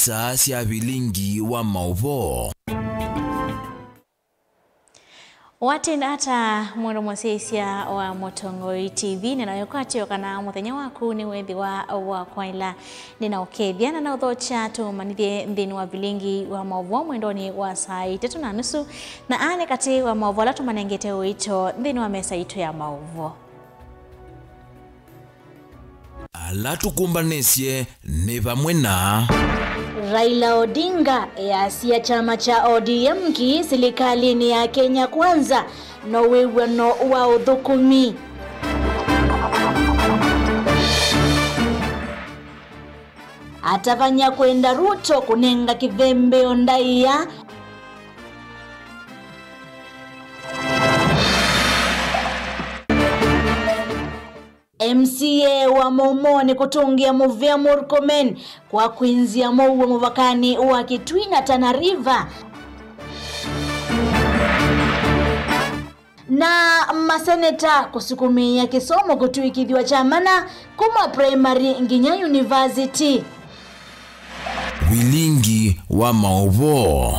isa cia vilingi wa mauvo. Watinda hata mwana mwasesia wa Motongoi TV ninayokatio kana muthenya waku ni wethi wa kwaila ninaokethia na uthocha tumanithie nthini wa vilingi wa mauvo mwendoni wa saa 3:30 na ane kati wa mauvo la tumanengete uito nthini wa mesa itu ya mauvo. Ala tukumbanesie ni vamwe na Raila Odinga yasia chama cha ODM ki serikalini ya Kenya Kwanza no wewano wa uthukumi. Atafanya kwenda Ruto kunenga kithembe ondaiya. MCA wa Momoni kutungia Muvea Murkomen kwa kuinzia mouwe muvakani wa Kitui na Tana River. Na maseneta kusukumia kisomo kutuikidhiwa chamana kuma primary nginya university. vilingi wa mauvo.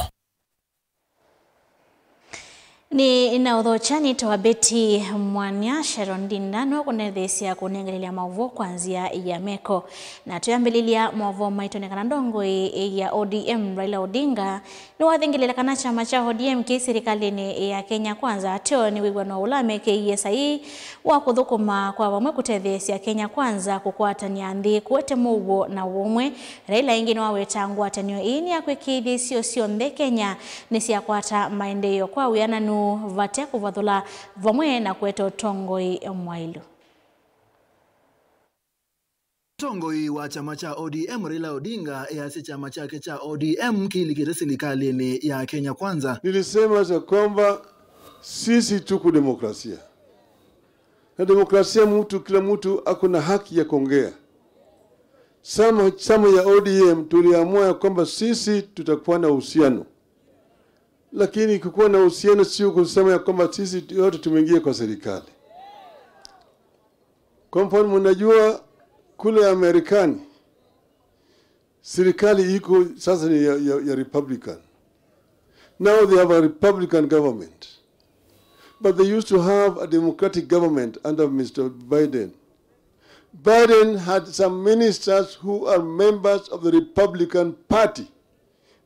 Ni inaudhochani tawabeti mwanya Sharon Dindano kunethesia kunengelea mauvo kwanzia ya meko na tuyambililia mauvo maitonekana ndongo ya ODM. Raila Odinga ni wathingilela kana chama cha ODM ki serikalini ya Kenya Kwanza atio ni wigwano ulame KSI wa kuthukuma kwa wamwe kutethesia Kenya Kwanza kukwatania nthi kuwete mugo na umwe. Raila ingine wawetangu atanio ini ya kwikithi sio nthe Kenya ni cia kwata maendeleo kwa wiananu vate kuvathula vamwe na kweto Tongoi Mwailu. Tongoi wa chama cha ODM Raila Odinga yasi chama chake cha ODM kilikire serikalini ya Kenya Kwanza. Nilisema za kwamba sisi tuko demokrasia. Na demokrasia kila mtu akuna haki ya kuongea. Chama ya ODM tuliamua kwamba sisi tutakuwa na uhusiano. Lakini kukuwa na uhusiano sio kusema ya kwamba sisi yote tumeingia kwa serikali. Kwa mfano mnajua kule Amerikani serikali iko sasa ni ya Republican. Now they have a Republican government. But they used to have a Democratic government under Mr. Biden. Biden had some ministers who are members of the Republican Party,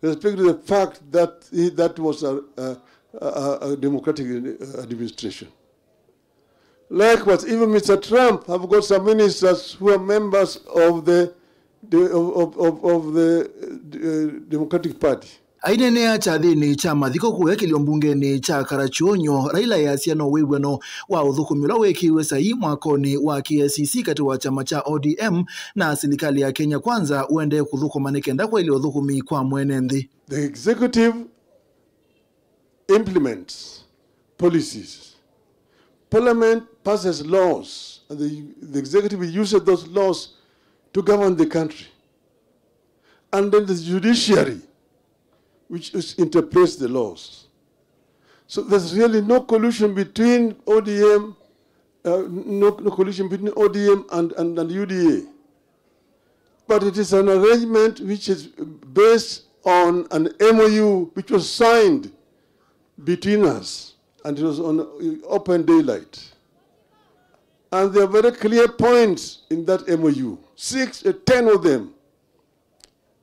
respect to the fact that that was a democratic administration. Likewise, even Mr. Trump have got some ministers who are members of the Democratic Party. Ainene ya chathini cha mathiko kuwekilio mbungeni cha Karachuonyo. Raila yasia no wewano wa uthukumi ula wekiwe sahi mwakoni wa KICC kati wa chama cha ODM na serikali ya Kenya Kwanza uende kuthukuma nikenda kwa ile uthukumi kwa mwene nthi. The executive implements policies. Parliament passes laws and the executive uses those laws to govern the country. And then the judiciary which interprets the laws. So there's really no collusion between ODM, no collusion between ODM and UDA. But it is an arrangement which is based on an MOU which was signed between us, and it was on open daylight. And there are very clear points in that MOU, 10 of them,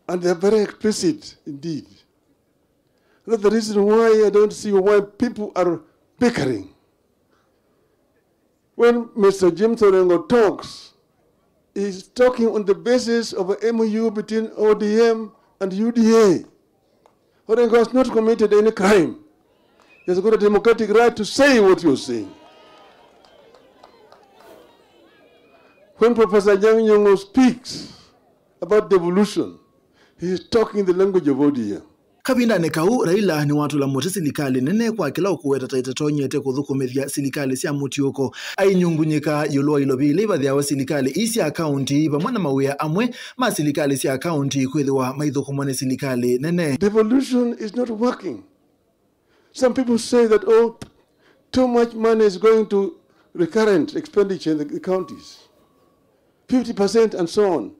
and they are very explicit indeed. That's the reason why I don't see why people are bickering. When Mr. Jim Thorengo talks, he's talking on the basis of an MOU between ODM and UDA. Thorengo has not committed any crime. He has got a democratic right to say what you're saying. When Professor Anyang' Nyong'o speaks about devolution, he is talking the language of ODM. Kabinda nekau Raila ni watu la mote serikali nene kwa kila ukuweta taitatonyete kuthukumithia serikali cia mutiuko ainyungunyika yulwa ilobile bathia wa serikali isi akaunti pamwana mawia amwe ma serikali cia akaunti kwithiwa maithukumone serikali nene. Devolution is not working. Some people say that too much money is going to recurrent expenditure in the counties, 50% and so on.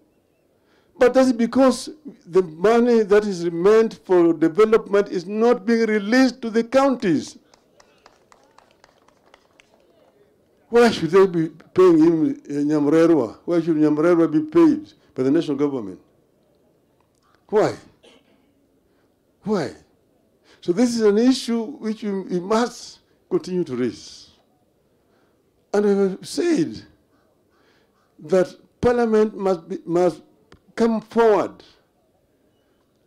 But that's because the money that is meant for development is not being released to the counties. Why should they be paying him Nyamrerwa? Why should Nyamrerwa be paid by the national government? Why? Why? So this is an issue which we must continue to raise. And we have said that Parliament must come forward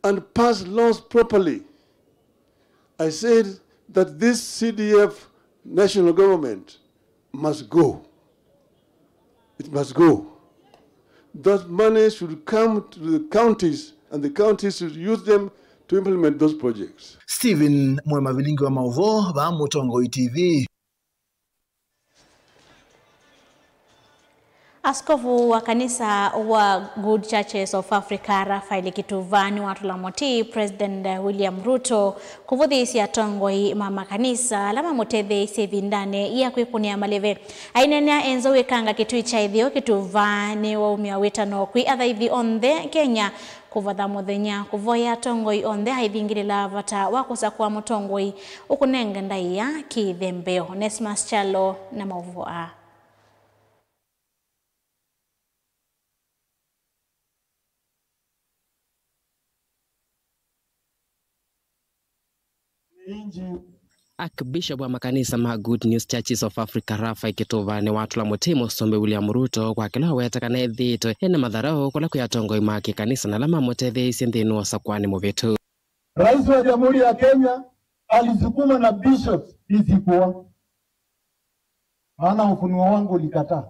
and pass laws properly. I said that this CDF national government must go. It must go. That money should come to the counties, and the counties should use them to implement those projects. Stephen Mwema Vilingi wa Mauvo ba Mutongoi TV. Askofu wa kanisa wa Good Churches of Africa Raphael Kituvani watula moti President William Ruto kuvudhisia tongoi mama kanisa lama muteve sevindane ya kuikunia maleve ainenea enzo wekanga kitui cha idhio Kituvani wa umia wetano kui athaithi onthe Kenya kuvadha muthenya kuvoya tongoi onthe haithingirila vata wakusa kwa mutongoi ukunenga ndai ya kithembeo. Nesmas Chalo na Mauvoa. Archbishop wa makanisa ma Good News Churches of Africa Raphael Kituvani watula mutimo sombe William Ruto kwa kila wetakana thito ena madharau kula kuyatongoi maki kanisa na lama mutetheisi nthini wa sakwani muvitu. Rais wa Jamhuri ya Kenya alisukuma na bishops isikuwa. Maana ufunuo wangu ulikataa.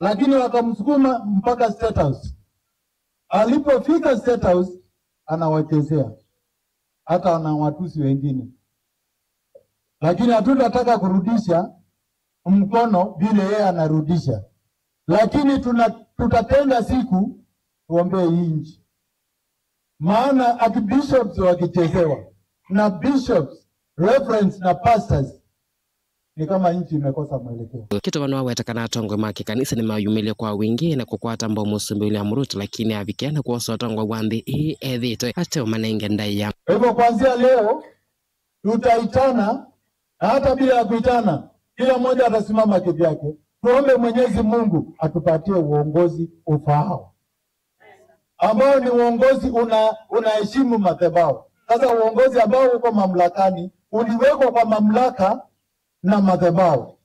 Lakini wakamsukuma mpaka State House. Alipofika State House anawachezea. Hata wanawatusi wengine. Lakini hatutataka kurudisha mkono vile yeye anarudisha. Lakini tutatenga siku tuombee hii nchi. Maana archbishops wakichezewa na bishops, reverends na pastors ni kama nchi imekosa mwelekeo. Kituvani wawetakana tongwe maki kanisa ni mayumile kwa wingi na kukwata mbo musumbi William Ruto lakini avikiana kuoso tongwe wandi hii edhito hata umanenge ndai ya. Hivyo kuanzia leo tutaitana na hata bila ya kuitana kila mmoja atasimama kivyake. Tuombe Mwenyezi Mungu atupatie uongozi ufaao. Ambao ni uongozi unaheshimu madhabahu. Sasa uongozi ambao uko mamlakani uliwekwa kwa mamlaka na madhabahu.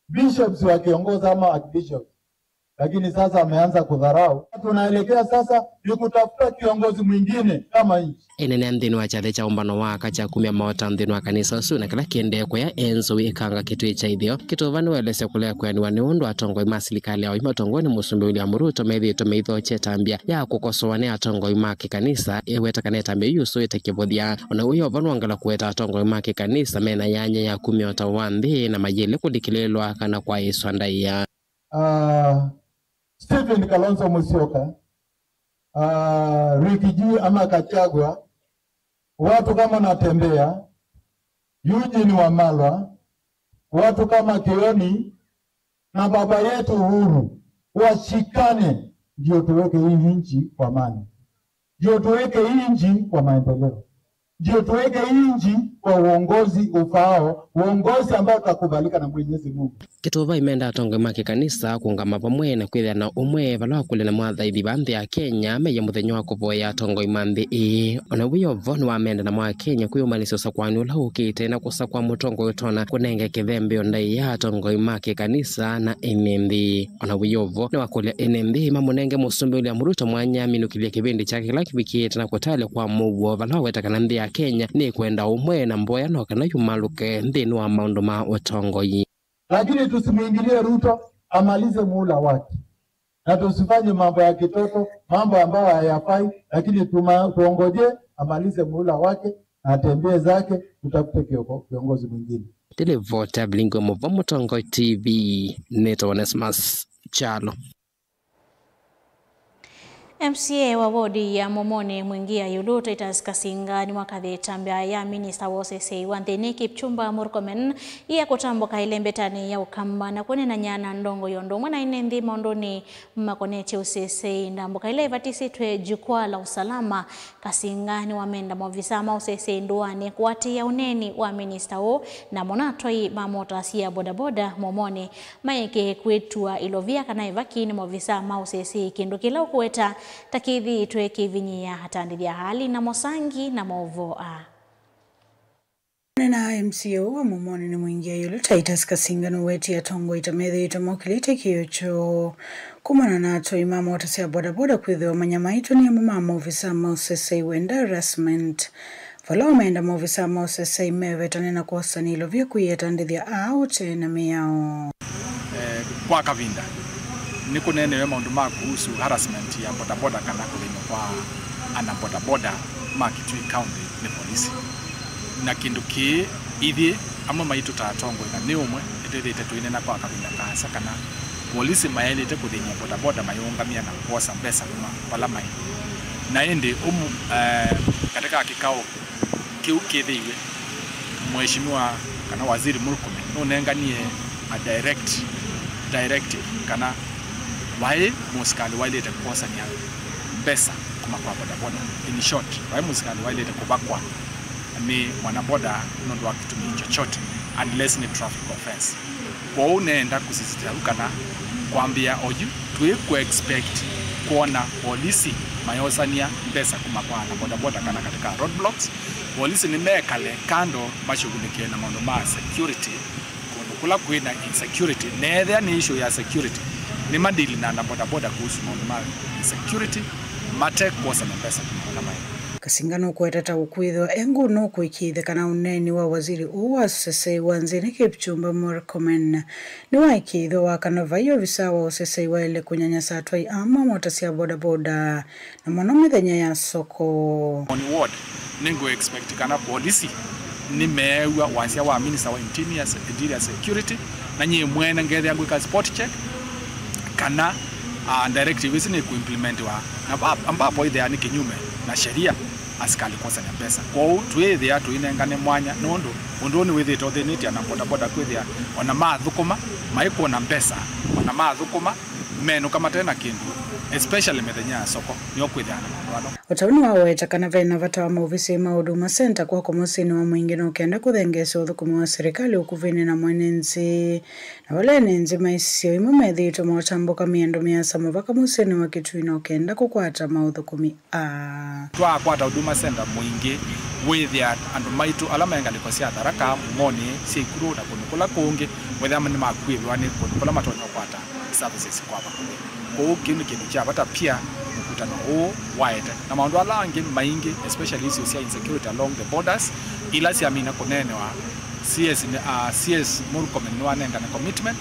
Bishops wakiongoza ama archbishops. Lakini sasa ameanza kudharau. Tunaelekea sasa ni kutafuta kiongozi mwingine kama nchi. Enene nthini wa chathe cha umbano waka cha kumia maota nthini wa kanisa usu na kila kiende kwa ya enzo wikanga kitui cha idhio. Kituvani welese kulea kwa ni waniundu atongoi masilikali ya wima tongoni musumbi William Ruto methito meitho chetambia ya kukosoane atongoi maki kanisa eweta kanetambia yusu itakibodhia. Ona uyo vanu wangala kuweta atongoi maki kanisa mena yanya ya kumiota wandhi na majele kudikilelwa kana kwa Yesu andai ya. Stephen Kalonzo Musyoka, Rikiji ama Kachagwa, watu kama Natembea, Eugene Wamalwa, watu kama Kioni na baba yetu Uhuru, washikane ndio tuweke hii nchi kwa amani. Ndio tuweke hii nchi kwa maendeleo. Ndio tuweke hii nchi kwa uongozi ufaao, uongozi ambao utakubalika na Mwenyezi Mungu. Kituva imenda tongwe maki kanisa kuungama pamwe na kwithia na umwe vala kule na mwathaithi banthi ya Kenya meya muthenya wa kuvoya tongoi manthi ona wiyo voni wa menda na mwa Kenya kuyumalisyo sakwani ula ukite na kusakwa mutongo utona kunenge kithembe ondai ya tongoi maki kanisa na NMB ona wiyo vo ni wakulia NMB mamunenge musumbi William Ruto mwanya minukilia kibindi chake kila kibikite na kutale kwa mugo vala wetakana nthi ya Kenya ni kwenda umwe na mboya no kana yumaluke nthini wa maundu ma utongoi. Lakini tusimuingilie Ruto amalize muhula wake. Na tusifanye mambo ya kitoto, mambo ambayo hayafai, lakini tuongoje amalize muhula wake, atembee zake, tutafute kiongozi mwingine. Televota Blingo Mova Mutongoi TV Neto Nesmas Chalo. MCA wa wodi ya Momoni Mwingia Yulu Titus Kasinga ni wakadhi tambia ya Minister wa OCC wanthini Kipchumba Murkomen iya kutamboka ile mbetani ya Ukamba na kwenye na nyana ndongo yondo mwana inendi maondoni makoneche OCC ndamboka ile vatisitwe jukwaa la usalama. Kasinga ni wamenda mavisa ma OCC nduani kuwati ya uneni wa Minister o na monatoi mamotasi ya bodaboda Momoni maike kwetua ilovia kanaivaki ni mavisa ma OCC kindu kila ukueta takithi tuweki vinyia hatandithia hali na mosangi na movoa. Na MCO wa Momoni Mwingia Yulu Titus Kasinga nuweti ya tongo itamethi itamokilite kiyocho kumana na ato imama watasi ya bodaboda kwithiwa manyama ito ni ya mumama ofisa mausese wenda harassment. Fala umeenda maofisa mausese imevetane na kuwasa nilo vya kuyetandithia aote na miyao. Kwa kavinda niko nene maundu ma kuhusu harassment ya bodaboda kana kulinyo kwa ana bodaboda ma Kitui County ni polisi na kinduki ithi amwe maitu tatongo ina ni umwe etete tuine na kwa kavinda kasa kana polisi maelete kulinya bodaboda mayungamia na kuosa pesa kuma pala mai na ende katika kikao kiukithiwe mheshimiwa kana waziri Murkomen no nenganie a directive kana why muskali wale te kosa nya pesa kuma kwa bodaboda in short why muskali wale te kubakwa ni mwanaboda ndo akitumia chochote unless ni traffic offense kwa unaenda kusisitiza kana kwambia oju tuwe ku expect kuona polisi mayosania pesa kuma kwa bodaboda kana katika roadblocks polisi ni mekale kando mashughulikie na mambo ma security kula kuina insecurity nether ni issue ya security ni mandili na bodaboda kuhusu mambo ma security mate kosa na pesa kama mai Kasingano kwetata ukwithwa engu no kuikithe kana uneni wa waziri uwa sese wanzini Kipchumba Murkomen ni waikitho wa kanavayo visawa osese waile kunyanyasa atwai ama motasia bodaboda na mithenya ya soko on ward ningo expect kana polisi ni mewa wansia wa minister wa interior security na nye mwena ngedhe yangu ka spot check kana directive isi ni kuimplement wa ambapo idea ni kinyume na sheria askali kosa na pesa kwa tuethia tuinengane mwanya nondo ni withe to theniti na bodaboda kwithia ona mathukuma maiko na pesa ona mathukuma meno kama tena kindu especially methenya soko ni kwithia na wano utauni wa weta kana vena vata wa maofisi ma Huduma Center kwa komosini wa mwingi no kenda kuthengesa uthukumi wa serikali ukuvini na mwenenzi na wale nenzi maisio imumethi matamboka miendo miasa mavaka musini wa Kitui no kenda kukwata mauthukumi twa kwata Huduma Center mwingi withia andu maitu alama engaliko cia Tharaka Moni Sikuru na kunukula kungi withia mani makwithwa ni kunukula matonyo kwata services kwa bakuli kwa kindu cha bata pia mkutano huu waete na maundu alangi maingi especially issues ya insecurity along the borders ila si amina kunene wa CS Murkomen ni wanenga na commitment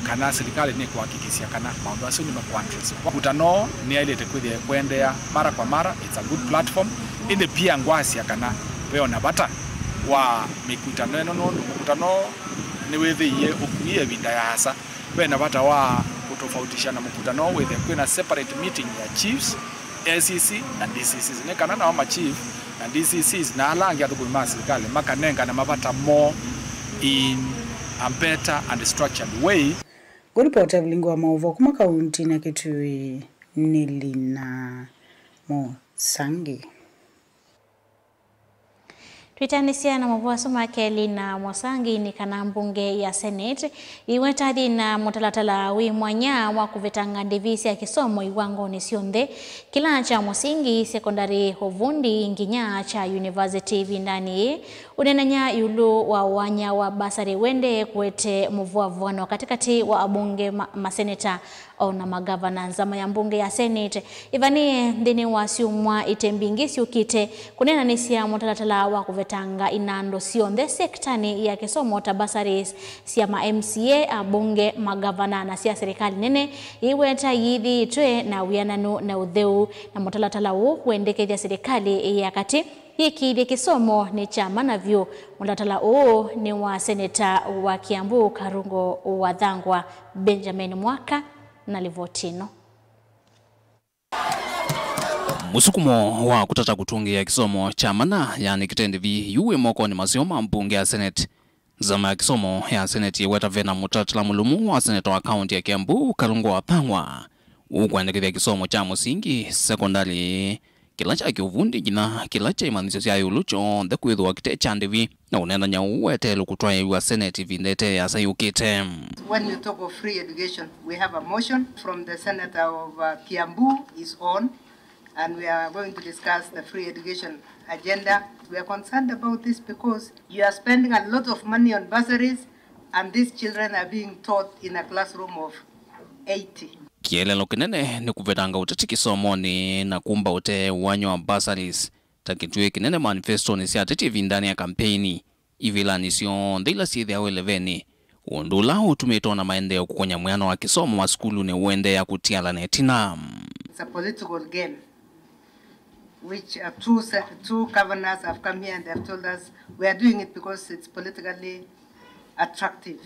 kana serikali ni kuhakikishia kana maundu aso ni makwandres mkutano ni ile tekwithia kuendea mara kwa mara it's a good platform inde pia ngwasi kana weo na bata wa mikutano no mkutano ni wethiye ukuye vinda ya hasa we na bata wa kutofautishana mkutano wethe kwena separate meeting ya chiefs SEC na DCCs ne kana na ma chief na DCCs na alangi atukuma serikali makanenga na mabata more in a better and structured way. Kuripota vilingwa maovo kuma kaunti na Kitui Nilina Mosangi. Twitanisia na mavuaso makeli na Mosangi ni kana mbunge ya Senate iwetadi na mutalatala wi mwanya wa kuvetanga divisi ya kisomo iwango ni sionthe kila cha musingi sekondari hovundi nginya cha university vindani unenanya yulu wa wanya wa basari wende kuete muvuavuano katikati wa abunge maseneta na magavana nzama ya mbunge ya Senate ivani ndini wasiumwa itembingisi ukite kunena nisia mutalatala wa kuvetanga inando sionthe sektani ya kisomo tabasaris siya ma MCA abunge magavana na siya serikali nene iweta yithi itwe na wiananu na utheu na mutalatala wu wendekethia serikali ya kati hiki kisomo ni chama navyo mulatala ni wa seneta wa Kiambu Karungo wa Thangwa Benjamin Mwaka na Livotino. musukumo wa kutata kutungia kisomo cha mana yani kitendi vi yuwe moko ni masioma mbunge ya Senate. Zama ya kisomo ya Senate weta vena mutatila mulumu wa Senate wa kaunti ya Kiambu Kalungo wa Pangwa. Ukuandikithia kisomo cha musingi sekondari kilacha kiuvundi jina kilacha imanisyo siya yulucho ndekwithu wa kite chandivi na unenda nyau wete lukutwa ya Senate vindete ya sayukite. When you talk of free education, we have a motion from the Senator of Kiambu is on, and we are going to discuss the free education agenda. We are concerned about this because you are spending a lot of money on bursaries, and these children are being taught in a classroom of 80. Kielelo kinene ni kuvetanga utati kisomoni na kumba ute wanyo wa bursaries. Takitue kinene manifesto ni siya tete vindani ya kampeni. Ivila nisio ndila sithi ya weleveni. Uondula utumeto na maendeo kukonya muyano wa kisomo wa skulu ni uende ya kutiala netina. It's a political game, which two governors have come here and they have told us we are doing it because it's politically attractive.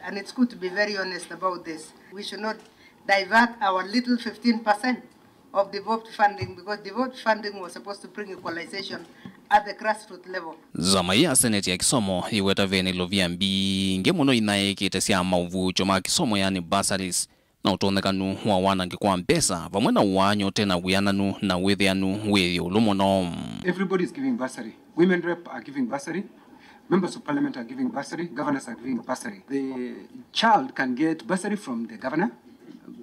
And it's good to be very honest about this. We should not divert our little 15% of devolved funding, because devolved funding was supposed to bring equalization at the grassroots level. Zama ya Senate ya kisomo iweta veni lovia mbi ngemuno inae kitesya mauvu choma kisomo yani bursaries na utonekanu wa wana ngekwa mpesa vamwena uwanyo tena uyananu na wethianu wethi ulumono. Everybody is giving bursary. Women rep are giving bursary. Members of parliament are giving bursary. Governors are giving bursary. The child can get bursary from the governor,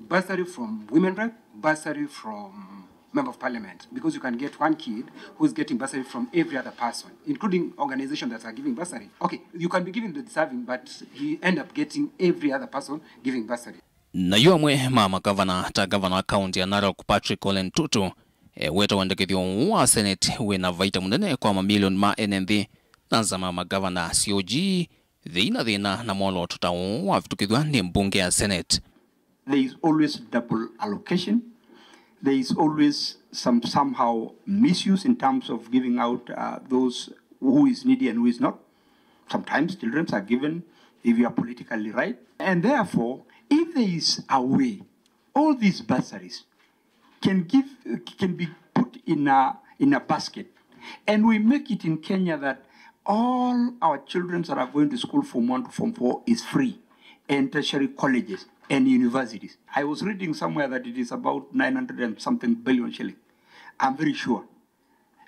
bursary from women rep, bursary from member of parliament, because you can get one kid who's getting bursary from every other person, including organizations that are giving bursary. Okay, you can be giving the deserving, but he end up getting every other person giving bursary. Na yuamwe mama governor ta governor county ya Narok Patrick Colin Tutu weta wandekithio wa Senate wena vaita munene kwa mamilion ma NNV na zama ma governor COG thina na molo tutao wa vitukithwa ni mbunge ya Senate. There is always double allocation. There is always somehow misuse in terms of giving out those who is needy and who is not. Sometimes children are given if you are politically right. And therefore, if there is a way, all these bursaries can be put in a basket, and we make it in Kenya that all our children that are going to school from 1 to Form 4 is free, and tertiary colleges and universities. I was reading somewhere that it is about 900 and something billion shilling. I'm very sure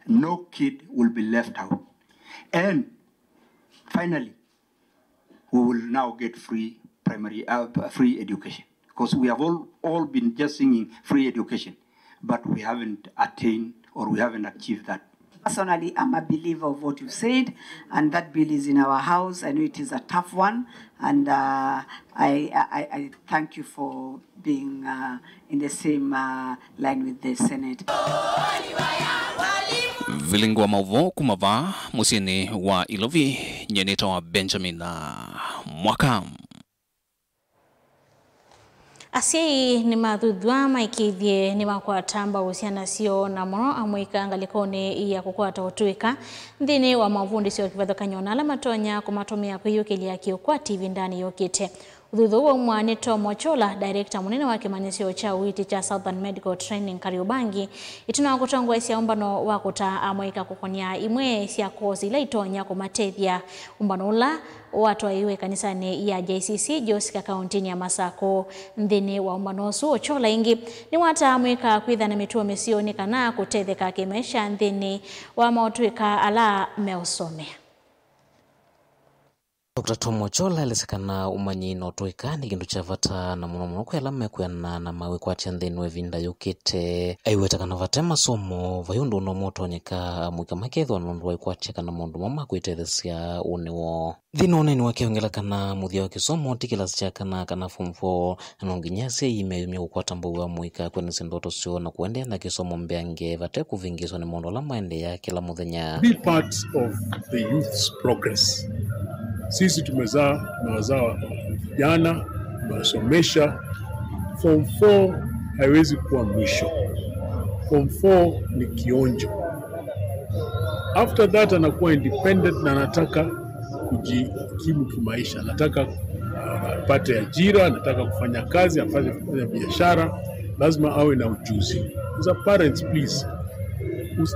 no kid will be left out. And finally, we will now get free free education, because we have all been just singing free education, but we haven't attained or we haven't achieved that. Personally, I'm a believer of what you said, and that bill is in our house. I know it is a tough one, and I thank you for being in the same line with the Senate. Vilingwa mauvo kumava musini wa Ilovi nyeneta wa Benjamin Mwaka. Asiai ni mathudhwa maikithie ni makwatamba usiana sio na mono amwika ngalikone ya kukwata utuika nthini wa mavundi sio kivathokanyona ala matonya kumatumia kwiyukilia kiukwati vindani yokite. Uthuthu wa mwani Tom Chola, director munene wa kimanyisio cha uiti cha Southern Medical Training Kariobangi, ituna kutongwa isia umbano wa kuta amwika kukonia imwe sia kozi ila itonya kumatethia umbano ula watu waiwe kanisani ya JCC Josika kauntini ya Masako. Nthini wa umbano su Chola ingi ni wata amwika kwitha na mituo misioni kana kutetheka kimaisha nthini wa mautuika ala meusome. Dr. Tom Chola alisekana umanyi no toika ni kindu chavata na muno kwela mekwena na mawe kwatia nthini wevinda yukite aiweta kana vate masomo vayundu no motonyeka mwika makethwa nondu waikwatia kana mundu mama kwitethesia uniwo thina uneni wakiongela kana muthia wa kisomo tikilasi cha kana form 4 anonginyase ime kukwata mbuwa mwika kwenye sindoto sio na kuendea na kisomo mbeange vate kuvingiswa ni mundu la maende ya kila muthenya. Be part of the youth's progress. Sisi tumezaa na wazaa vijana, tunasomesha. Form 4 haiwezi kuwa mwisho. Form 4 ni kionjo. After that anakuwa independent na anataka kujikimu kimaisha. Anataka apate ajira, anataka kufanya kazi, afanye biashara, lazima awe na ujuzi. As a parents, please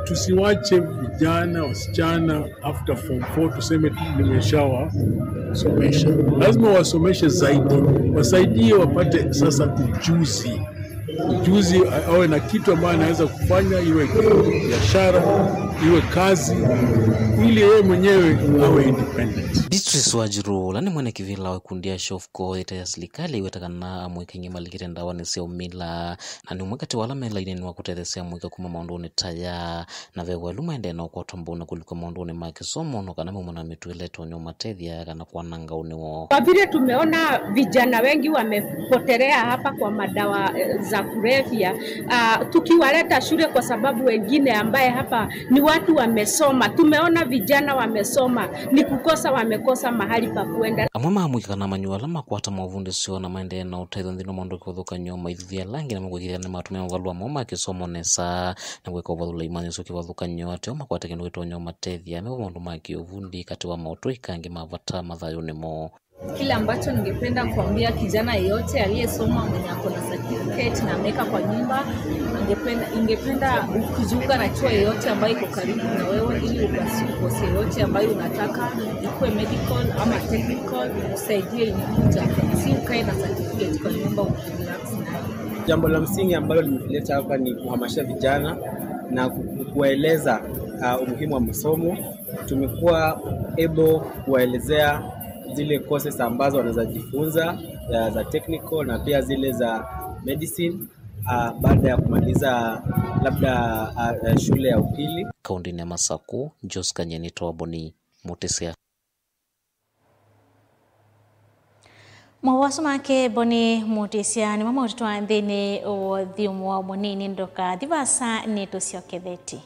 tusiwache vijana wasichana after form 4 tuseme nimeshawasomesha. Lazima wasomeshe zaidi, wasaidie wapate sasa ujuzi, awe na kitu ambayo anaweza kufanya, iwe biashara, iwe kazi, ili yeye mwenyewe awe independent. Beatrice Wanjiru lani mwene kivila wekundia shofko ita ya serikali iwetakana amwike malikite ndawa nisio mila na ni mwekati wala mela ineni wakutethesia mwika kuma maunduni taya na vewa luma ende na kwa tambuna kuliko maunduni makisomo no kana mwana mituile tonyo matethia kana kwa nanga uniwo. Kwa vile tumeona vijana wengi wamepotelea hapa kwa madawa za kulevya, tukiwaleta shule kwa sababu wengine ambaye hapa ni watu wamesoma, tumeona vijana wamesoma, ni kukosa wamekosa mahali pa kuenda. Amwema mwika na manyuala makwata mavundi sio na maende na utaitho ndino mondo kuthuka nyoma ithia langi na mwikira ni matumia ngalwa moma kisomo nesa na mwika wadhula imani sio kiwadhuka nyote makwata kindu gitwa nyoma tethia me mondo maki uvundi kati wa mauto ikangi mavata mathayo nimo. Kile ambacho ningependa kuambia kijana yeyote aliyesoma mwenye ako na certificate na ameka kwa nyumba, ingependa kujiunga na chuo yoyote ambayo iko karibu na wewe, ili upasi yoyote ambayo unataka, ikuwe medical ama technical, usaidie inakuja, si ukae na certificate kwa nyumba ukirelax nayo. Jambo la msingi ambalo limeleta hapa ni kuhamasisha vijana na kuwaeleza umuhimu wa masomo. Tumekuwa able kuwaelezea zile courses ambazo wanaweza jifunza za technical na pia zile za medicine baada ya kumaliza labda shule ya upili. Kaunti ya Masaku, Jos Kanyenito Waboni, Mutesia. Mwawaso make Boni Mutesia ni mama utwa ndene o thiumu wa monini ndoka divasa neto sioketheti.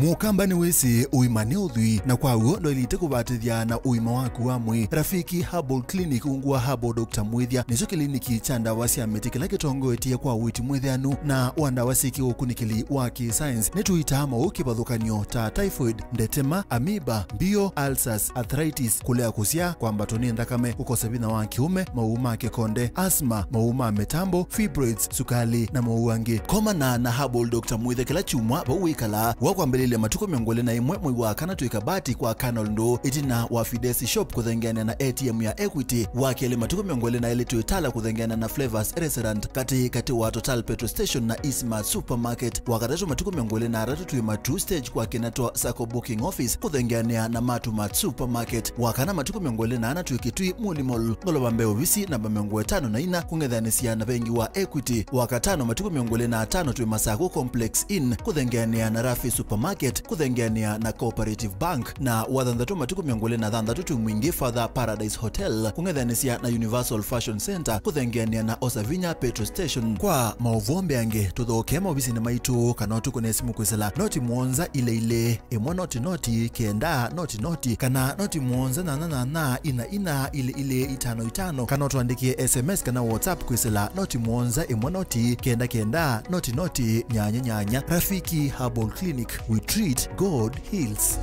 Mukamba ni wese uimane udhui na kwa uo ndo ilite kubatithia na uima waku wa mwi. Rafiki Herbal Clinic ungua Herbal Dr. Mwithia nicho kliniki cha ndawa cia miti kila kitongo etie kwa witi mwithianu na wandawa siki ukunikili wa science netuita maukibadhukanio ta typhoid, ndetema, amoeba, bio, ulcers, arthritis, kulea kusia kwa mbatoni ndakame, kukosa bina wa kiume, mauma kekonde, asma, mauma metambo, fibroids, sukali na mauangi. Koma na Herbal Dr. Mwithia kila chumwa bauikala wakwambele ile matuko miongole na imwe mwiwa kana tuikabati kwa Canal ndo itina wa Fidesi Shop kuthengana na ATM ya Equity wake ile matuko miongole na ile tuitala kuthengana na Flavors Restaurant kati wa Total Petrol Station na Isma Supermarket wakatatu matuko miongole na ratu tuimatu stage kwa Kenato Sacco Booking Office kuthengana na Matumat Supermarket wakana matuko miongole na ana tuikitui Mulimol ngolo bambeo visi na bamengwe 5 na ina kungedhanisia na bengi wa Equity wakatano matuko miongole na 5 tuimasako Complex Inn kuthengana na Rafi Supermarket kuthengania na Cooperative Bank na wathandatu matuku miongole na thandatu tumwingi Father Paradise Hotel kungethanisia na Universal Fashion Center kuthengania na Osavinya Petrol Station. Kwa mauvombe ange tuthoke mawisi na maitu kanotu kunesimu kwisela noti muonza ile emwa noti kenda noti kana noti muonza na ina ile 55 kanotu andikie SMS kana WhatsApp kwisela noti muonza emwa noti kenda noti nyanya. Rafiki Herbal Clinic, we treat, God heals.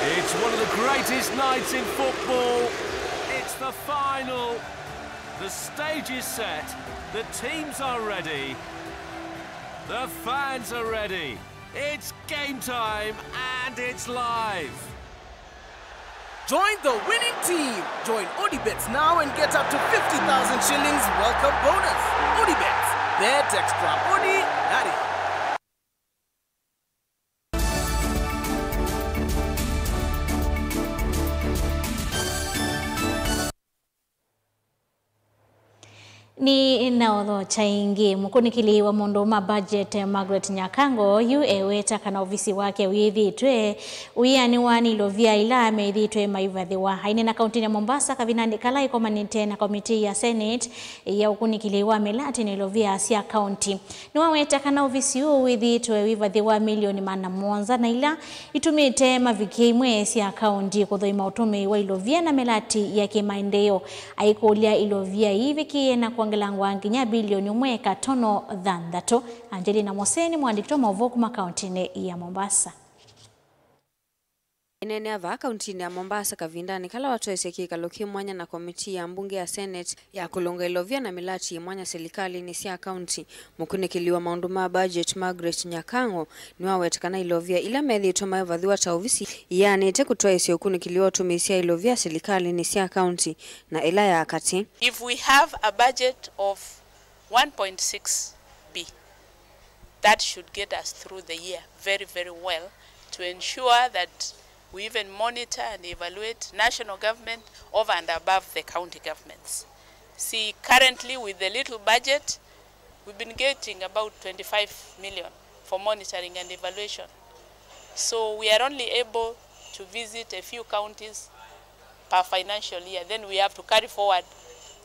It's one of the greatest nights in football. It's the final. The stage is set. The teams are ready. The fans are ready. It's game time and it's live. Join the winning team. Join ODBets now and get up to 50,000 shillings welcome bonus. ODBets. Bet extraordinary. Ni naodho chaingi mukunikili wa mondo ma budget Margaret Nyakango yu eweta kana ofisi wake withitwe uyani wani lovia ila methitwe maivadhiwa haine na kaunti ya Mombasa kavinandi kala ikomanite na komiti ya Senate ya ukunikili wa melati ni lovia sia county ni waweta kana ofisi yu withitwe wivadhiwa milioni mana mwonza na ila itumite maviki imwe sia county kuthoima utume wa ilovia na melati ya kimaendeo aikulia ilovia hivi kiena kuangalia kwongelangwa nginya bilioni 1.5 Angelina Moseni mwandiki wa mauvoo kuma kauntini ya Mombasa. Inene ava kauntini ya Mombasa kavindani kala watu eseki kaloki mwanya na komiti ya mbunge ya Senate ya kulonga ilovia na milati mwanya serikali ni sia kaunti mukunikiliwa maundu ma budget Margaret Nyakango niwa wetakana ilovia ila methi utoma evadhiwa ta ofisi yani te kutoa isi ukunikiliwa tumisia ilovia serikali ni sia kaunti na ila ya akati. If we have a budget of 1.6 B, that should get us through the year very, very well to ensure that we even monitor and evaluate national government over and above the county governments. See, currently with the little budget, we've been getting about 25 million for monitoring and evaluation. So we are only able to visit a few counties per financial year. Then we have to carry forward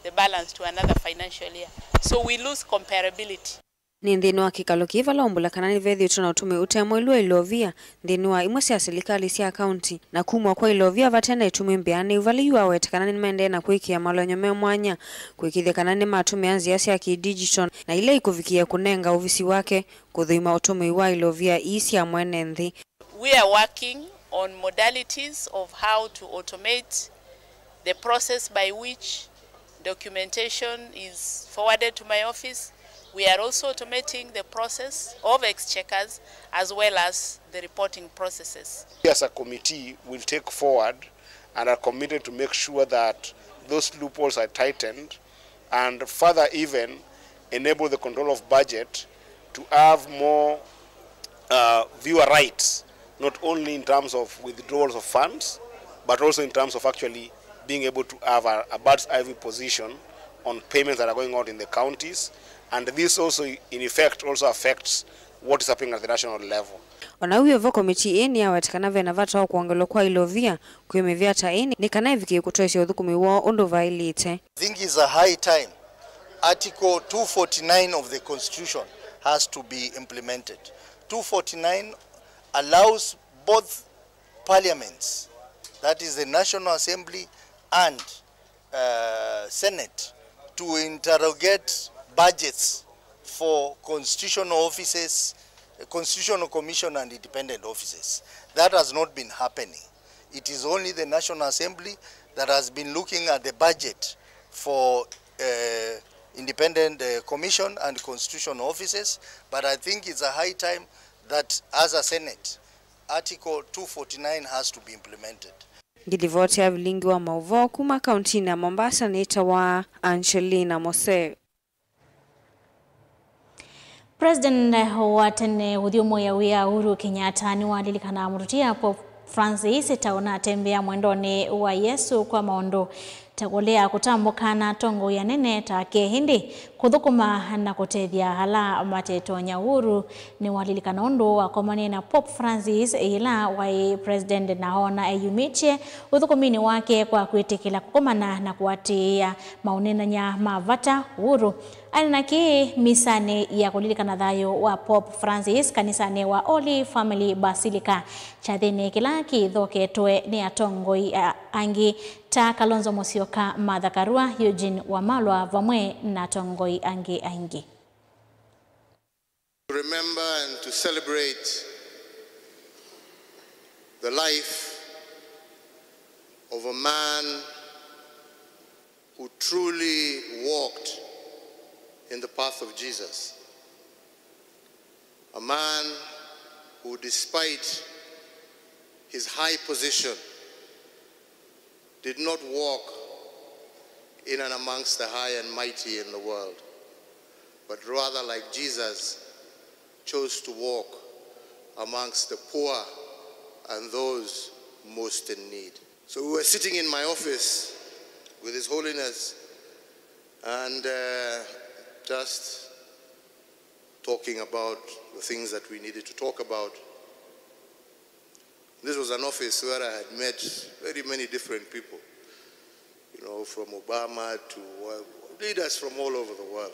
the balance to another financial year. So we lose comparability. Ni ndini wa kikalo kivala ombula kanani vethi utuna utume utemo ilua ilovia ndini wa imwesi ya serikali sia kaunti na kumwa kwa ilovia vatena itume mbiani uvali yuwa wete kanani mende na kuiki ya malo nyome mwanya kuikithia kanani matume anzi yasi ya ki-digital na ile ikuvikia kunenga uvisi wake kudhuima utume iwa ilovia isi ya mwene nthi. We are working on modalities of how to automate the process by which documentation is forwarded to my office. We are also automating the process of exchequers as well as the reporting processes. As a committee, we'll take forward and are committed to make sure that those loopholes are tightened and further even enable the control of budget to have more viewer rights, not only in terms of withdrawals of funds, but also in terms of actually being able to have a bird's eye view position on payments that are going out in the counties. And this also, in effect, also affects what is happening at the national level. Wanauyo vo komiti eni ya watakana vena vata wa kuangelo kwa ilovia kuemevia ta eni ni kanai viki kutoesi udhukumi wao ondo vailite. I think it's a high time. Article 249 of the Constitution has to be implemented. 249 allows both parliaments, that is the National Assembly and Senate, to interrogate budgets for constitutional offices, constitutional commission and independent offices. That has not been happening. It is only the National Assembly that has been looking at the budget for independent commission and constitutional offices, but I think it's a high time that as a Senate, Article 249 has to be implemented. Gidivoti ya vilingi wa mauvo kuma kauntini ya Mombasa nita wa Angelina Mose. President wa tene udhiumo ya wia Uhuru Kenyatta ni walilikana murutia Pope Francis taona tembea mwendoni wa Yesu kwa maondo tagolea kutambukana tongo ya nene take hindi kuthukuma na kutethia hala mateto nya Uhuru ni walilikana ondo wa komane na Pope Francis ila wa president naona eyumiche uthukumini wake kwa kwitikila kukomana na kuatia maunena nya mavata Uhuru alinaki misane ya kulilikana thayo wa Pope Francis kanisani wa Holy Family Basilica chathini kilaki thoketwe ni atongoi angi ta Kalonzo Musyoka, Martha Karua, Eugene Wamalwa vamwe na tongoi angi. To remember and to celebrate the life of a man who truly walked in the path of Jesus. A man who, despite his high position, did not walk in and amongst the high and mighty in the world, but rather, like Jesus, chose to walk amongst the poor and those most in need. So we were sitting in my office with His Holiness and just talking about the things that we needed to talk about. This was an office where I had met very many different people, you know, from Obama to leaders from all over the world.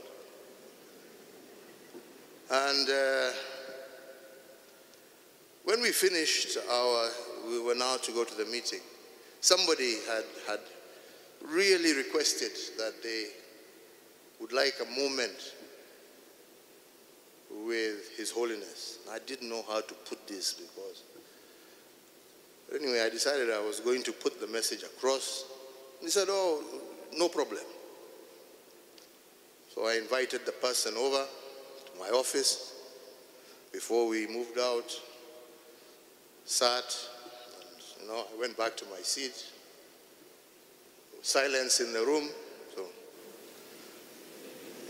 And when we finished we were now to go to the meeting, somebody had really requested that they would like a moment with His Holiness. I didn't know how to put this because, anyway, I decided I was going to put the message across. He said, oh, no problem. So I invited the person over to my office before we moved out, sat, and, I went back to my seat. Silence in the room, so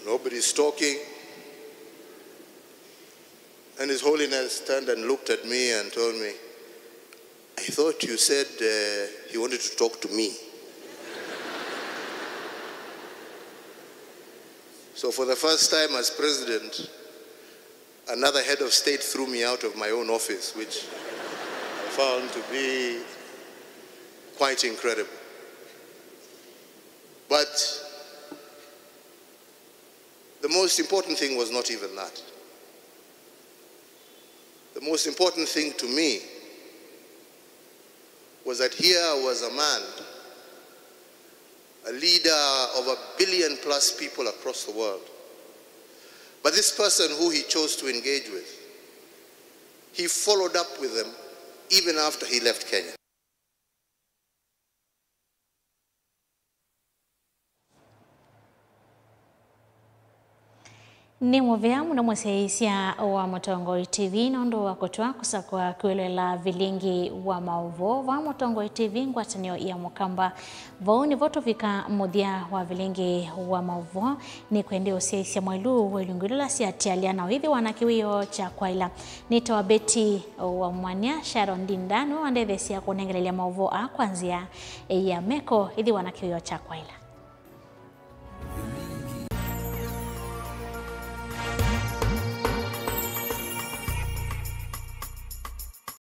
nobody's talking. And His Holiness turned and looked at me and told me, I thought you said you wanted to talk to me. So for the first time as president, another head of state threw me out of my own office, which I found to be quite incredible. But the most important thing was not even that. The most important thing to me was that here was a man, a leader of 1 billion+ people across the world. But this person who he chose to engage with, he followed up with them even after he left Kenya. Ni mwavea muna mweseisia wa Mutongoi TV nondo wa kutua kusakwa kuelela vilingi wa mauvo wa Mutongoi TV ngwatanio ya mukamba vao ni voto vika mudia wa vilingi wa mauvo ni kuende usiaisia mwailu wa ilungulula siatialia na hivi wanakiwio cha kwaila nitoa Beti wa Mwanya Sharon Dindano andedhesia kunengelelia mauvo kwanzia ya meko hivi wanakiwio cha kwaila.